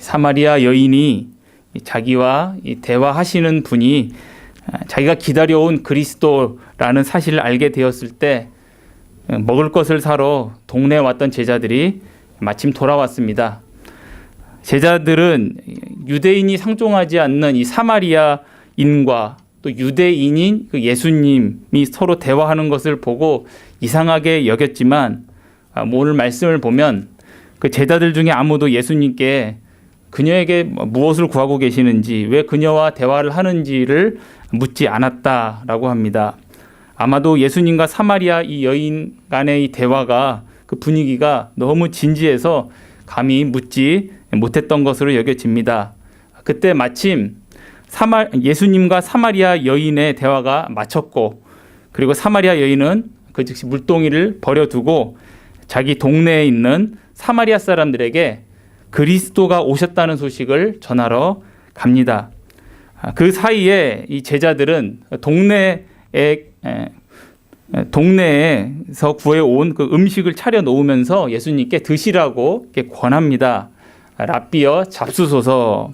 사마리아 여인이 자기와 대화하시는 분이 자기가 기다려온 그리스도라는 사실을 알게 되었을 때 먹을 것을 사러 동네에 왔던 제자들이 마침 돌아왔습니다. 제자들은 유대인이 상종하지 않는 이 사마리아인과 또 유대인인 그 예수님이 서로 대화하는 것을 보고 이상하게 여겼지만 오늘 말씀을 보면 그 제자들 중에 아무도 예수님께 그녀에게 무엇을 구하고 계시는지, 왜 그녀와 대화를 하는지를 묻지 않았다라고 합니다. 아마도 예수님과 사마리아 이 여인 간의 이 대화가 그 분위기가 너무 진지해서 감히 묻지 못했던 것으로 여겨집니다. 그때 마침 예수님과 사마리아 여인의 대화가 마쳤고, 그리고 사마리아 여인은 그 즉시 물동이를 버려두고 자기 동네에 있는 사마리아 사람들에게 그리스도가 오셨다는 소식을 전하러 갑니다. 그 사이에 이 제자들은 동네에서 구해온 그 음식을 차려 놓으면서 예수님께 드시라고 이렇게 권합니다. 랍비여 잡수소서.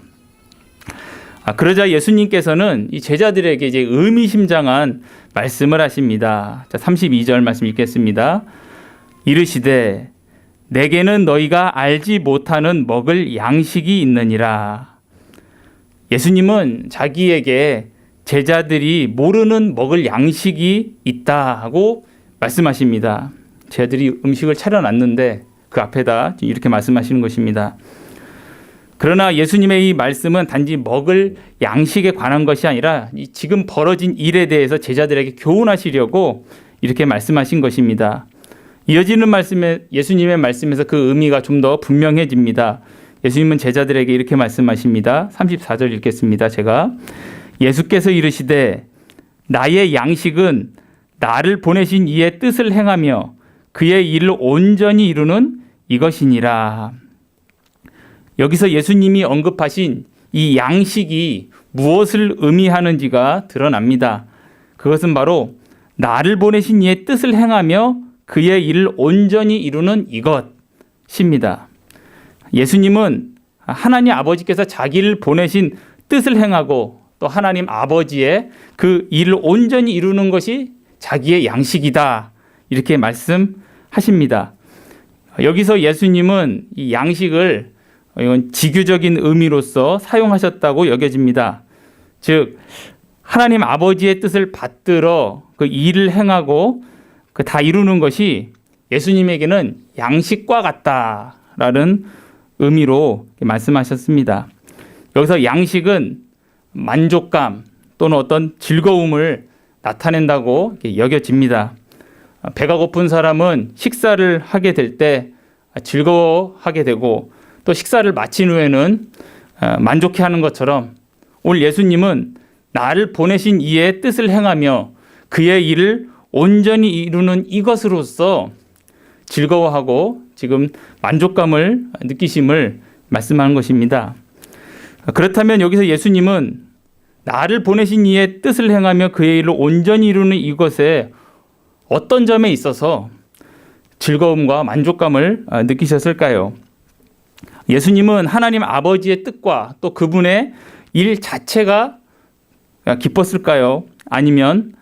그러자 예수님께서는 이 제자들에게 이제 의미심장한 말씀을 하십니다. 자, 32절 말씀 읽겠습니다. 이르시되 내게는 너희가 알지 못하는 먹을 양식이 있느니라. 예수님은 자기에게 제자들이 모르는 먹을 양식이 있다 하고 말씀하십니다. 제자들이 음식을 차려놨는데 그 앞에다 이렇게 말씀하시는 것입니다. 그러나 예수님의 이 말씀은 단지 먹을 양식에 관한 것이 아니라 지금 벌어진 일에 대해서 제자들에게 교훈하시려고 이렇게 말씀하신 것입니다. 이어지는 말씀에 예수님의 말씀에서 그 의미가 좀 더 분명해집니다. 예수님은 제자들에게 이렇게 말씀하십니다. 34절 읽겠습니다. 제가 예수께서 이르시되 나의 양식은 나를 보내신 이의 뜻을 행하며 그의 일을 온전히 이루는 이것이니라. 여기서 예수님이 언급하신 이 양식이 무엇을 의미하는지가 드러납니다. 그것은 바로 나를 보내신 이의 뜻을 행하며 그의 일을 온전히 이루는 이것입니다. 예수님은 하나님 아버지께서 자기를 보내신 뜻을 행하고 또 하나님 아버지의 그 일을 온전히 이루는 것이 자기의 양식이다, 이렇게 말씀하십니다. 여기서 예수님은 이 양식을 이건 지규적인 의미로서 사용하셨다고 여겨집니다. 즉 하나님 아버지의 뜻을 받들어 그 일을 행하고 그 다 이루는 것이 예수님에게는 양식과 같다라는 의미로 말씀하셨습니다. 여기서 양식은 만족감 또는 어떤 즐거움을 나타낸다고 여겨집니다. 배가 고픈 사람은 식사를 하게 될 때 즐거워하게 되고 또 식사를 마친 후에는 만족해하는 것처럼 오늘 예수님은 나를 보내신 이의 뜻을 행하며 그의 일을 온전히 이루는 이것으로서 즐거워하고 지금 만족감을 느끼심을 말씀하는 것입니다. 그렇다면 여기서 예수님은 나를 보내신 이의 뜻을 행하며 그의 일을 온전히 이루는 이것에 어떤 점에 있어서 즐거움과 만족감을 느끼셨을까요? 예수님은 하나님 아버지의 뜻과 또 그분의 일 자체가 기뻤을까요? 아니면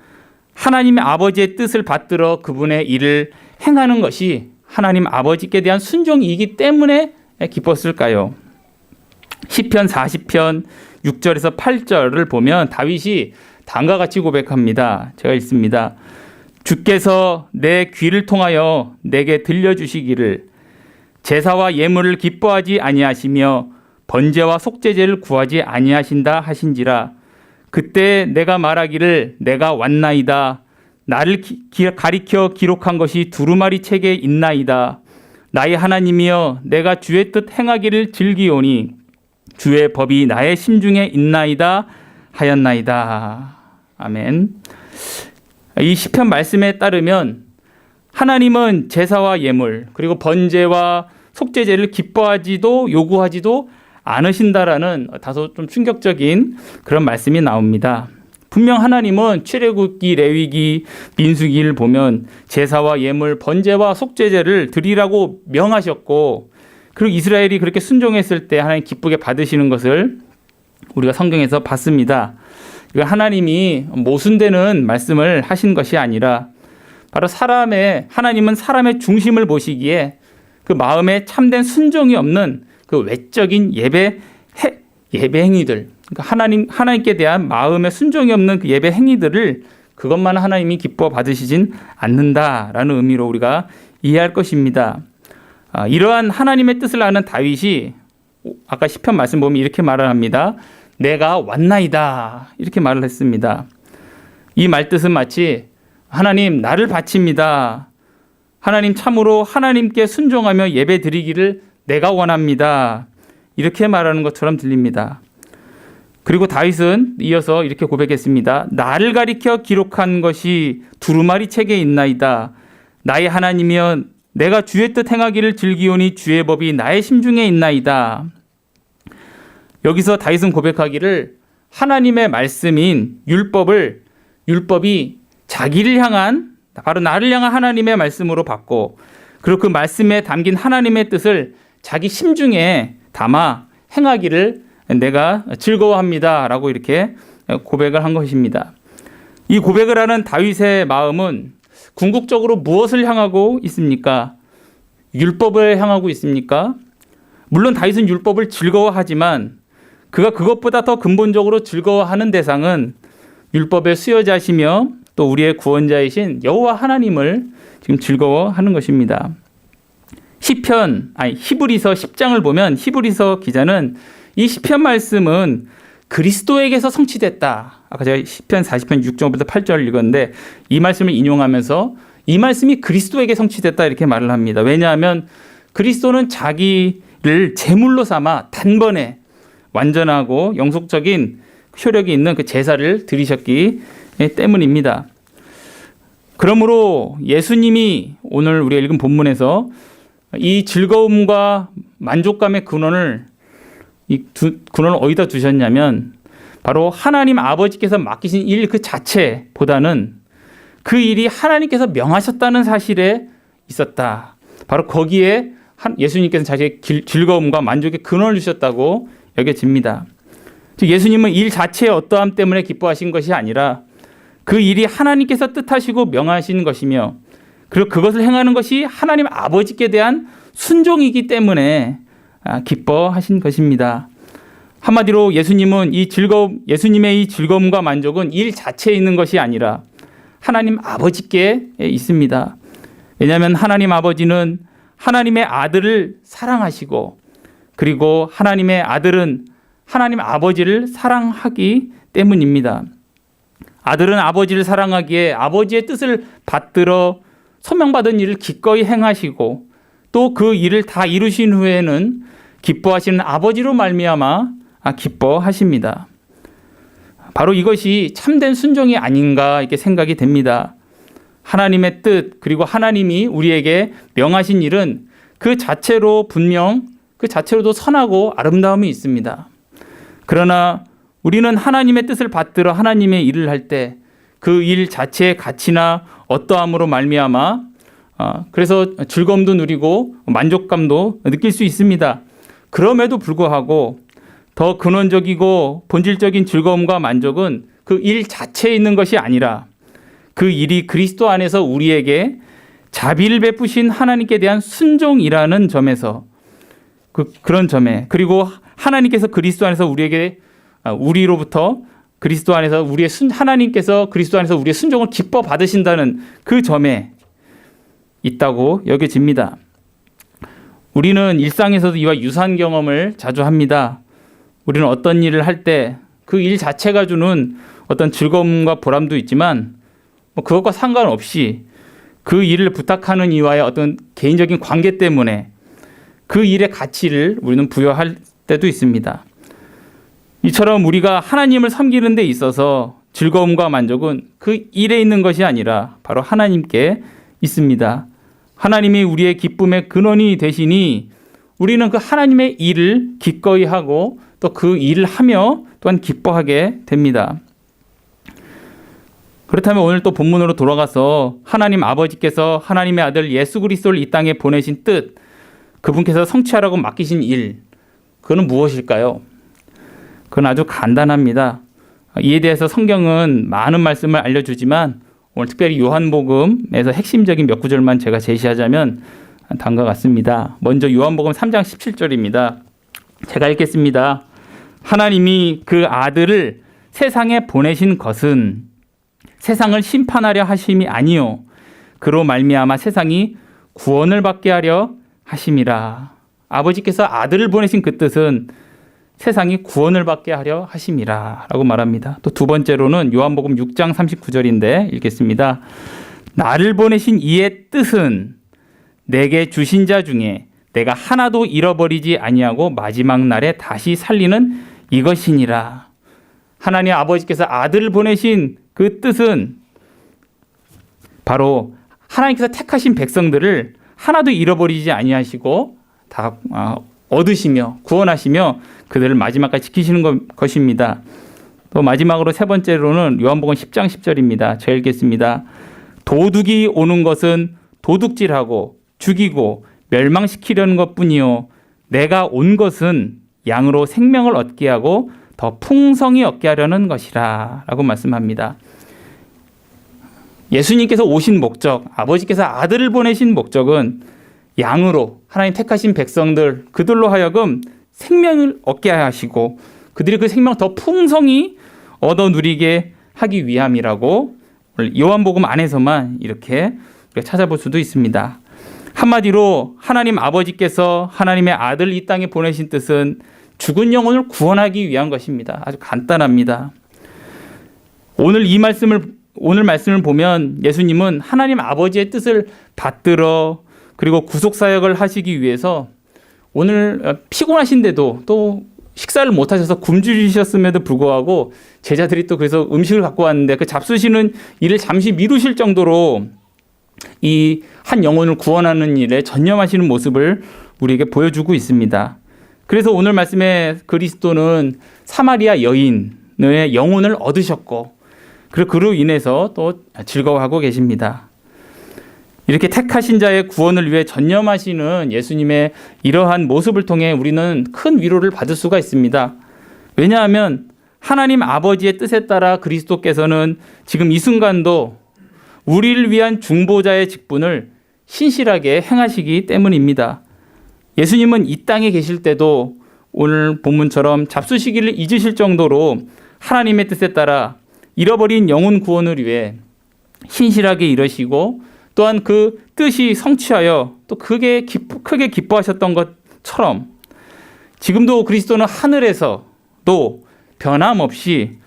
하나님 아버지의 뜻을 받들어 그분의 일을 행하는 것이 하나님 아버지께 대한 순종이기 때문에 기뻤을까요? 시편 40편 6절에서 8절을 보면 다윗이 다음과 같이 고백합니다. 제가 읽습니다. 주께서 내 귀를 통하여 내게 들려주시기를 제사와 예물을 기뻐하지 아니하시며 번제와 속죄제를 구하지 아니하신다 하신지라. 그때 내가 말하기를 내가 왔나이다. 나를 가리켜 기록한 것이 두루마리 책에 있나이다. 나의 하나님이여 내가 주의 뜻 행하기를 즐기오니 주의 법이 나의 심중에 있나이다 하였나이다. 아멘. 이 시편 말씀에 따르면 하나님은 제사와 예물 그리고 번제와 속죄제를 기뻐하지도 요구하지도 않으신다라는 다소 좀 충격적인 그런 말씀이 나옵니다. 분명 하나님은 출애굽기, 레위기, 민수기를 보면 제사와 예물, 번제와 속죄제를 드리라고 명하셨고 그리고 이스라엘이 그렇게 순종했을 때 하나님 기쁘게 받으시는 것을 우리가 성경에서 봤습니다. 이거 하나님이 모순되는 말씀을 하신 것이 아니라 바로 하나님은 사람의 중심을 보시기에 그 마음에 참된 순종이 없는 그 외적인 예배 행위들, 그러니까 하나님께 대한 마음의 순종이 없는 그 예배 행위들을 그것만 하나님이 기뻐 받으시진 않는다라는 의미로 우리가 이해할 것입니다. 이러한 하나님의 뜻을 아는 다윗이 아까 시편 말씀 보면 이렇게 말을 합니다. 내가 왔나이다 이렇게 말을 했습니다. 이 말뜻은 마치 하나님 나를 바칩니다. 하나님 참으로 하나님께 순종하며 예배 드리기를 내가 원합니다. 이렇게 말하는 것처럼 들립니다. 그리고 다윗은 이어서 이렇게 고백했습니다. 나를 가리켜 기록한 것이 두루마리 책에 있나이다. 나의 하나님이여 내가 주의 뜻 행하기를 즐기오니 주의 법이 나의 심중에 있나이다. 여기서 다윗은 고백하기를 하나님의 말씀인 율법이 자기를 향한 바로 나를 향한 하나님의 말씀으로 받고 그리고 그 말씀에 담긴 하나님의 뜻을 자기 심중에 담아 행하기를 내가 즐거워합니다 라고 이렇게 고백을 한 것입니다. 이 고백을 하는 다윗의 마음은 궁극적으로 무엇을 향하고 있습니까? 율법을 향하고 있습니까? 물론 다윗은 율법을 즐거워하지만 그가 그것보다 더 근본적으로 즐거워하는 대상은 율법의 수여자시며 또 우리의 구원자이신 여호와 하나님을 지금 즐거워하는 것입니다. 히브리서 10장을 보면 히브리서 기자는 이 시편 말씀은 그리스도에게서 성취됐다. 아까 제가 시편 40편 6절부터 8절을 읽었는데 이 말씀을 인용하면서 이 말씀이 그리스도에게 성취됐다 이렇게 말을 합니다. 왜냐하면 그리스도는 자기를 제물로 삼아 단번에 완전하고 영속적인 효력이 있는 그 제사를 드리셨기 때문입니다. 그러므로 예수님이 오늘 우리가 읽은 본문에서 이 즐거움과 만족감의 근원을 어디다 두셨냐면 바로 하나님 아버지께서 맡기신 일 그 자체보다는 그 일이 하나님께서 명하셨다는 사실에 있었다. 바로 거기에 예수님께서 자기의 즐거움과 만족의 근원을 주셨다고 여겨집니다. 즉 예수님은 일 자체의 어떠함 때문에 기뻐하신 것이 아니라 그 일이 하나님께서 뜻하시고 명하신 것이며 그리고 그것을 행하는 것이 하나님 아버지께 대한 순종이기 때문에 기뻐하신 것입니다. 한마디로 예수님의 이 즐거움과 만족은 일 자체에 있는 것이 아니라 하나님 아버지께 있습니다. 왜냐하면 하나님 아버지는 하나님의 아들을 사랑하시고 그리고 하나님의 아들은 하나님 아버지를 사랑하기 때문입니다. 아들은 아버지를 사랑하기에 아버지의 뜻을 받들어 소명받은 일을 기꺼이 행하시고 또 그 일을 다 이루신 후에는 기뻐하시는 아버지로 말미암아 기뻐하십니다. 바로 이것이 참된 순종이 아닌가 이렇게 생각이 됩니다. 하나님의 뜻 그리고 하나님이 우리에게 명하신 일은 그 자체로도 선하고 아름다움이 있습니다. 그러나 우리는 하나님의 뜻을 받들어 하나님의 일을 할 때 그 일 자체의 가치나 어떠함으로 말미암아 그래서 즐거움도 누리고 만족감도 느낄 수 있습니다. 그럼에도 불구하고 더 근원적이고 본질적인 즐거움과 만족은 그 일 자체에 있는 것이 아니라 그 일이 그리스도 안에서 우리에게 자비를 베푸신 하나님께 대한 순종이라는 점에서 그런 점에 그리고 하나님께서 그리스도 안에서 하나님께서 그리스도 안에서 우리의 순종을 기뻐 받으신다는 그 점에 있다고 여겨집니다. 우리는 일상에서도 이와 유사한 경험을 자주 합니다. 우리는 어떤 일을 할 때 그 일 자체가 주는 어떤 즐거움과 보람도 있지만 그것과 상관없이 그 일을 부탁하는 이와의 어떤 개인적인 관계 때문에 그 일의 가치를 우리는 부여할 때도 있습니다. 이처럼 우리가 하나님을 섬기는 데 있어서 즐거움과 만족은 그 일에 있는 것이 아니라 바로 하나님께 있습니다. 하나님이 우리의 기쁨의 근원이 되시니 우리는 그 하나님의 일을 기꺼이 하고 또 그 일을 하며 또한 기뻐하게 됩니다. 그렇다면 오늘 또 본문으로 돌아가서 하나님 아버지께서 하나님의 아들 예수 그리스도를 이 땅에 보내신 뜻, 그분께서 성취하라고 맡기신 일, 그거는 무엇일까요? 그건 아주 간단합니다. 이에 대해서 성경은 많은 말씀을 알려주지만 오늘 특별히 요한복음에서 핵심적인 몇 구절만 제가 제시하자면 다음과 같습니다. 먼저 요한복음 3장 17절입니다. 제가 읽겠습니다. 하나님이 그 아들을 세상에 보내신 것은 세상을 심판하려 하심이 아니요 그로 말미암아 세상이 구원을 받게 하려 하심이라. 아버지께서 아들을 보내신 그 뜻은 세상이 구원을 받게 하려 하심이라 라고 말합니다. 또 두 번째로는 요한복음 6장 39절인데 읽겠습니다. 나를 보내신 이의 뜻은 내게 주신 자 중에 내가 하나도 잃어버리지 아니하고 마지막 날에 다시 살리는 이것이니라. 하나님 아버지께서 아들을 보내신 그 뜻은 바로 하나님께서 택하신 백성들을 하나도 잃어버리지 아니하시고 다 얻으시며 구원하시며 그들을 마지막까지 지키시는 것입니다. 또 마지막으로 세 번째로는 요한복음 10장 10절입니다. 제가 읽겠습니다. 도둑이 오는 것은 도둑질하고 죽이고 멸망시키려는 것뿐이요 내가 온 것은 양으로 생명을 얻게 하고 더 풍성히 얻게 하려는 것이라 라고 말씀합니다. 예수님께서 오신 목적, 아버지께서 아들을 보내신 목적은 양으로 하나님 택하신 백성들 그들로 하여금 생명을 얻게 하시고 그들이 그 생명을 더 풍성히 얻어 누리게 하기 위함이라고 요한복음 안에서만 이렇게 찾아볼 수도 있습니다. 한마디로 하나님 아버지께서 하나님의 아들을 이 땅에 보내신 뜻은 죽은 영혼을 구원하기 위한 것입니다. 아주 간단합니다. 오늘 말씀을 보면 예수님은 하나님 아버지의 뜻을 받들어 그리고 구속사역을 하시기 위해서 오늘 피곤하신데도 또 식사를 못하셔서 굶주리셨음에도 불구하고 제자들이 또 그래서 음식을 갖고 왔는데 그 잡수시는 일을 잠시 미루실 정도로 이 한 영혼을 구원하는 일에 전념하시는 모습을 우리에게 보여주고 있습니다. 그래서 오늘 말씀에 그리스도는 사마리아 여인의 영혼을 얻으셨고 그리고 그로 인해서 또 즐거워하고 계십니다. 이렇게 택하신 자의 구원을 위해 전념하시는 예수님의 이러한 모습을 통해 우리는 큰 위로를 받을 수가 있습니다. 왜냐하면 하나님 아버지의 뜻에 따라 그리스도께서는 지금 이 순간도 우리를 위한 중보자의 직분을 신실하게 행하시기 때문입니다. 예수님은 이 땅에 계실 때도 오늘 본문처럼 잡수시기를 잊으실 정도로 하나님의 뜻에 따라 잃어버린 영혼 구원을 위해 신실하게 일하시고 또한 그 뜻이 성취하여 또 크게 기뻐하셨던 것처럼 지금도 그리스도는 하늘에서도 변함없이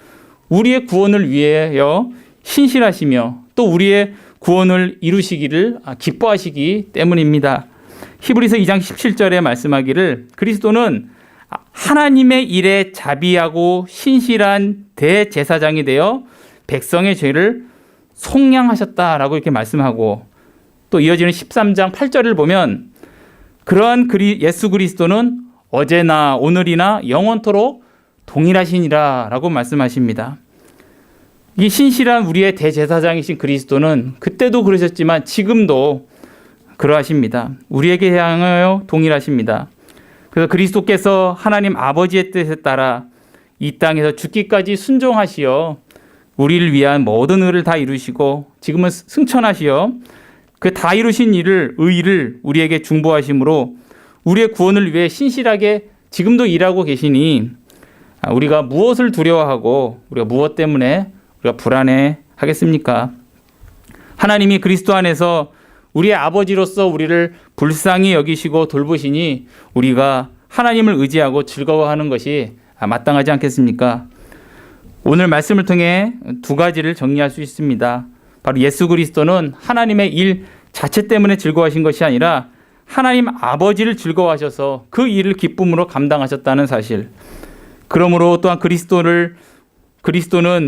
우리의 구원을 위하여 신실하시며 또 우리의 구원을 이루시기를 기뻐하시기 때문입니다. 히브리서 2장 17절에 말씀하기를 그리스도는 하나님의 일에 자비하고 신실한 대제사장이 되어 백성의 죄를 속량하셨다라고 이렇게 말씀하고 또 이어지는 13장 8절을 보면 그러한 예수 그리스도는 어제나 오늘이나 영원토록 동일하시니라 라고 말씀하십니다. 이 신실한 우리의 대제사장이신 그리스도는 그때도 그러셨지만 지금도 그러하십니다. 우리에게 향하여 동일하십니다. 그래서 그리스도께서 하나님 아버지의 뜻에 따라 이 땅에서 죽기까지 순종하시어 우리를 위한 모든 의를 다 이루시고 지금은 승천하시어 그 다 이루신 의를 우리에게 중보하심으로 우리의 구원을 위해 신실하게 지금도 일하고 계시니 우리가 무엇을 두려워하고 우리가 무엇 때문에 우리가 불안해 하겠습니까? 하나님이 그리스도 안에서 우리의 아버지로서 우리를 불쌍히 여기시고 돌보시니 우리가 하나님을 의지하고 즐거워하는 것이 마땅하지 않겠습니까? 오늘 말씀을 통해 두 가지를 정리할 수 있습니다. 바로 예수 그리스도는 하나님의 일 자체 때문에 즐거워하신 것이 아니라 하나님 아버지를 즐거워하셔서 그 일을 기쁨으로 감당하셨다는 사실. 그러므로 또한 그리스도는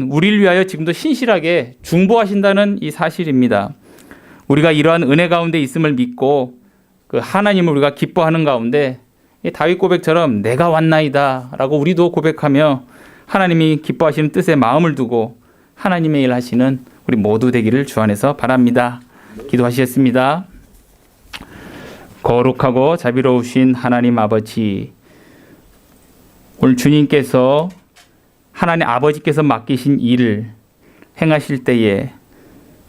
우리를 위하여 지금도 신실하게 중보하신다는 이 사실입니다. 우리가 이러한 은혜 가운데 있음을 믿고 그 하나님을 우리가 기뻐하는 가운데 다윗 고백처럼 내가 왔나이다 라고 우리도 고백하며 하나님이 기뻐하시는 뜻에 마음을 두고 하나님의 일 하시는 우리 모두 되기를 주 안에서 바랍니다. 기도하시겠습니다. 거룩하고 자비로우신 하나님 아버지, 오늘 주님께서 하나님 아버지께서 맡기신 일을 행하실 때에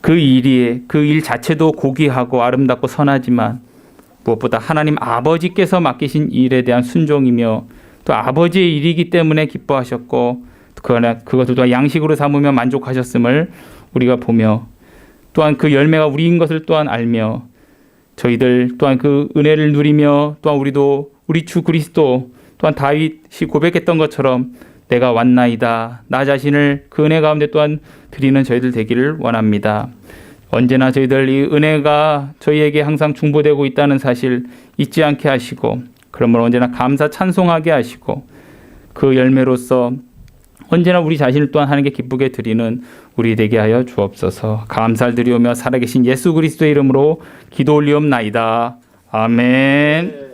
그 일 자체도 고귀하고 아름답고 선하지만 무엇보다 하나님 아버지께서 맡기신 일에 대한 순종이며 또 아버지의 일이기 때문에 기뻐하셨고 그것을 또한 양식으로 삼으며 만족하셨음을 우리가 보며 또한 그 열매가 우리인 것을 또한 알며 저희들 또한 그 은혜를 누리며 또한 우리도 우리 주 그리스도 또한 다윗이 고백했던 것처럼 내가 왔나이다. 나 자신을 그 은혜 가운데 또한 드리는 저희들 되기를 원합니다. 언제나 저희들 이 은혜가 저희에게 항상 중보되고 있다는 사실 잊지 않게 하시고 그러므로 언제나 감사 찬송하게 하시고 그 열매로서 언제나 우리 자신을 또한 하나님께 기쁘게 드리는 우리 되게 하여 주옵소서. 감사를 드리오며 살아계신 예수 그리스도의 이름으로 기도 올리옵나이다. 아멘.